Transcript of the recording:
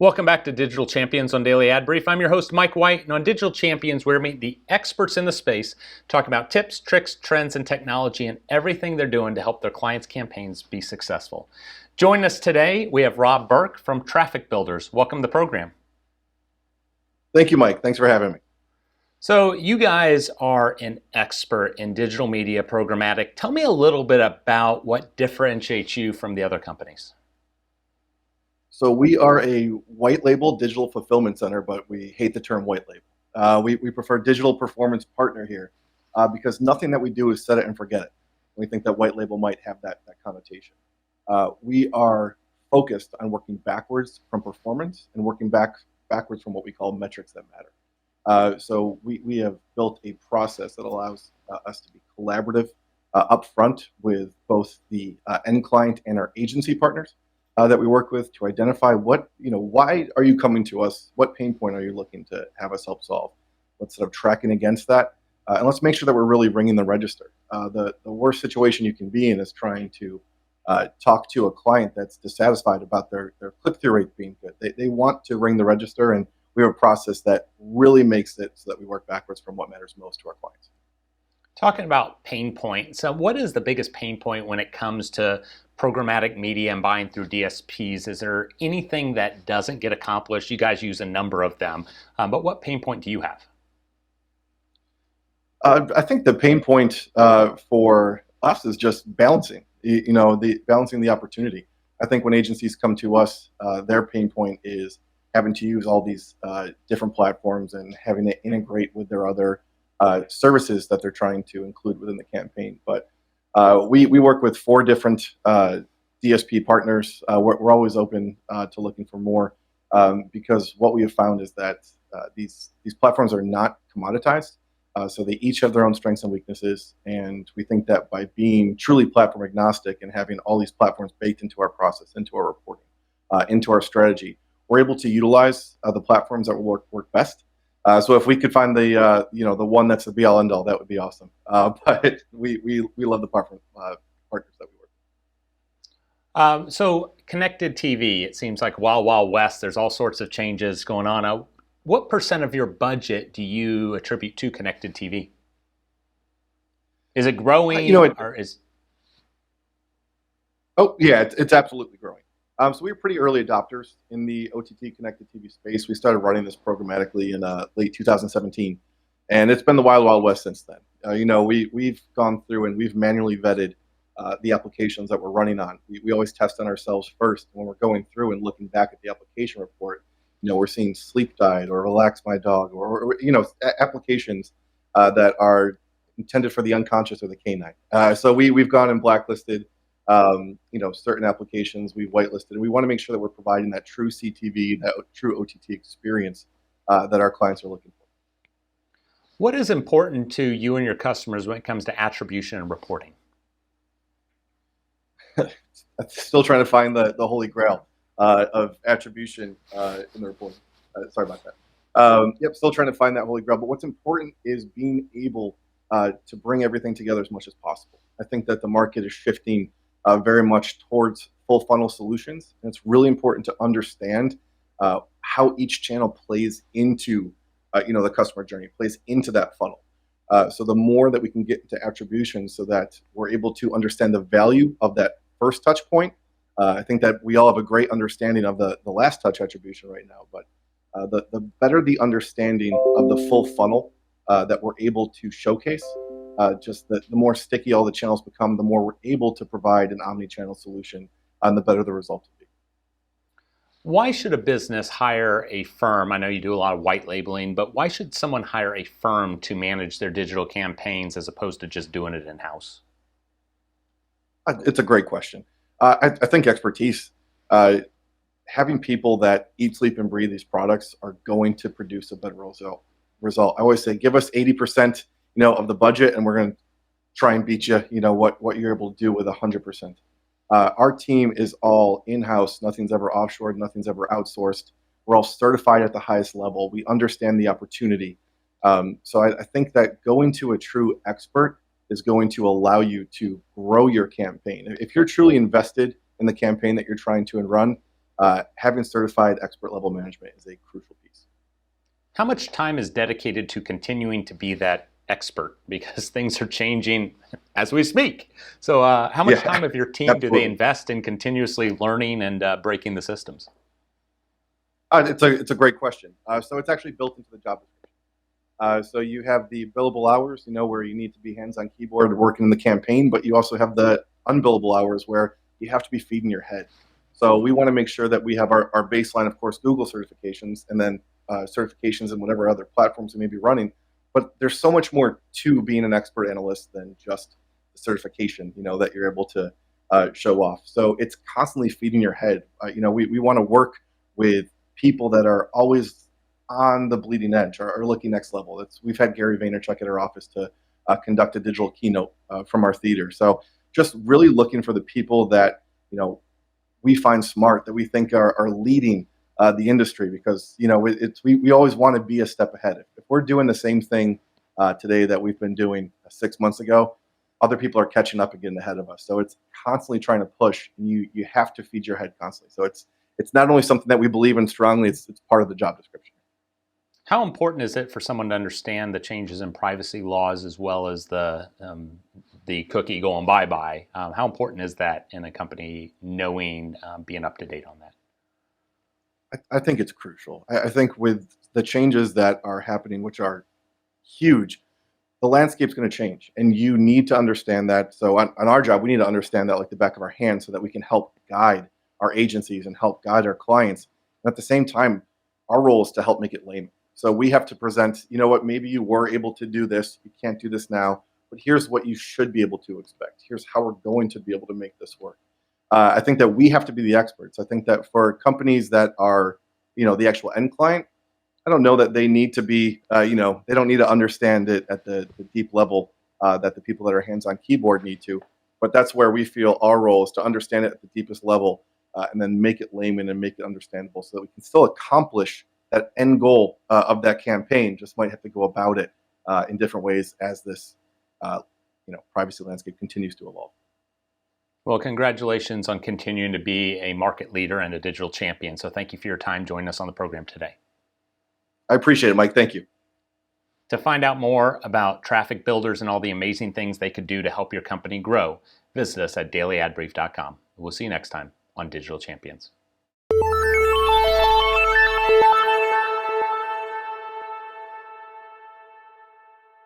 Welcome back to Digital Champions on Daily Ad Brief. I'm your host, Mike White, and on Digital Champions, we're meeting the experts in the space, talk about tips, tricks, trends, and technology, and everything they're doing to help their clients' campaigns be successful. Joining us today, we have Rob Burke from Traffic Builders. Welcome to the program. Thank you, Mike. Thanks for having me. So you guys are an expert in digital media programmatic. Tell me a little bit about what differentiates you from the other companies. So we are a white label digital fulfillment center, but we hate the term white label. We prefer digital performance partner here because nothing that we do is set it and forget it. We think that white label might have that connotation. We are focused on working backwards from performance and working backwards from what we call metrics that matter. So we have built a process that allows us to be collaborative upfront with both the end client and our agency partners that we work with to identify why are you coming to us? What pain point are you looking to have us help solve? Let's sort of tracking against that. And let's make sure that we're really ringing the register. The worst situation you can be in is trying to talk to a client that's dissatisfied about their click-through rate being good. They want to ring the register, and we have a process that really makes it so that we work backwards from what matters most to our clients. Talking about pain points, what is the biggest pain point when it comes to programmatic media and buying through DSPs? Is there anything that doesn't get accomplished? You guys use a number of them, but what pain point do you have? I think the pain point for us is just balancing, balancing the opportunity. I think when agencies come to us, their pain point is having to use all these different platforms and having to integrate with their other services that they're trying to include within the campaign. But we work with 4 different DSP partners. We're always open to looking for more because what we have found is that these platforms are not commoditized. So they each have their own strengths and weaknesses. And we think that by being truly platform agnostic and having all these platforms baked into our process, into our reporting, into our strategy, we're able to utilize the platforms that will work best. So if we could find the one that's the be all end all, that would be awesome. But we love the partners that we work with. So connected TV, it seems like Wild West. There's all sorts of changes going on. What % of your budget do you attribute to connected TV? Is it growing? Oh yeah, it's absolutely growing. So we were pretty early adopters in the OTT connected TV space. We started running this programmatically in late 2017, and it's been the Wild West since then. We've gone through and we've manually vetted the applications that we're running on. We always test on ourselves first. When we're going through and looking back at the application report, we're seeing Sleep Diet or Relax My Dog or applications that are intended for the unconscious or the canine. So we've gone and blacklisted certain applications. We've whitelisted, and we want to make sure that we're providing that true CTV, that true OTT experience that our clients are looking for. What is important to you and your customers when it comes to attribution and reporting? Still trying to find the holy grail of attribution in the reporting. Sorry about that. Still trying to find that holy grail. But what's important is being able to bring everything together as much as possible. I think that the market is shifting very much towards full funnel solutions. And it's really important to understand how each channel plays into the customer journey, plays into that funnel. So the more that we can get into attribution so that we're able to understand the value of that first touch point. I think that we all have a great understanding of the last touch attribution right now, but the better the understanding of the full funnel that we're able to showcase, just the more sticky all the channels become, the more we're able to provide an omni-channel solution, and the better the result will be. Why should a business hire a firm? I know you do a lot of white labeling, but why should someone hire a firm to manage their digital campaigns as opposed to just doing it in-house? It's a great question. I think expertise, having people that eat, sleep, and breathe these products are going to produce a better result. I always say, give us 80%, of the budget, and we're going to try and beat you. What you're able to do with 100%. Our team is all in-house. Nothing's ever offshored. Nothing's ever outsourced. We're all certified at the highest level. We understand the opportunity. So I think that going to a true expert is going to allow you to grow your campaign. If you're truly invested in the campaign that you're trying to run, having certified expert level management is a crucial piece. How much time is dedicated to continuing to be that expert? Because things are changing as we speak. So how much time of your team do they invest in continuously learning and breaking the systems? It's a great question. So it's actually built into the job description. So you have the billable hours, where you need to be hands on keyboard working in the campaign, but you also have the unbillable hours where you have to be feeding your head. So we want to make sure that we have our baseline, of course, Google certifications, and then certifications in whatever other platforms we may be running. But there's so much more to being an expert analyst than just the certification, that you're able to show off. So it's constantly feeding your head. We want to work with people that are always on the bleeding edge or looking next level. We've had Gary Vaynerchuk at our office to conduct a digital keynote from our theater. So just really looking for the people that we find smart, that we think are leading the industry, because we always want to be a step ahead. If we're doing the same thing today that we've been doing 6 months ago, other people are catching up and getting ahead of us. So it's constantly trying to push, and you have to feed your head constantly. So it's not only something that we believe in strongly, it's part of the job description. How important is it for someone to understand the changes in privacy laws as well as the cookie going bye-bye? How important is that in a company knowing, being up to date on that? I think it's crucial. I think with the changes that are happening, which are huge, the landscape's going to change, and you need to understand that. So on our job, we need to understand that like the back of our hand, so that we can help guide our agencies and help guide our clients. And at the same time, our role is to help make it layman. So we have to present, maybe you were able to do this, you can't do this now, but here's what you should be able to expect. Here's how we're going to be able to make this work. I think that we have to be the experts. I think that for companies that are, the actual end client, I don't know that they need to be, they don't need to understand it at the deep level that the people that are hands-on keyboard need to. But that's where we feel our role is to understand it at the deepest level, and then make it layman and make it understandable, so that we can still accomplish that end goal of that campaign. Just might have to go about it in different ways as this, privacy landscape continues to evolve. Well, congratulations on continuing to be a market leader and a digital champion. So thank you for your time joining us on the program today. I appreciate it, Mike. Thank you. To find out more about traffic builders and all the amazing things they could do to help your company grow, visit us at dailyadbrief.com. We'll see you next time on Digital Champions.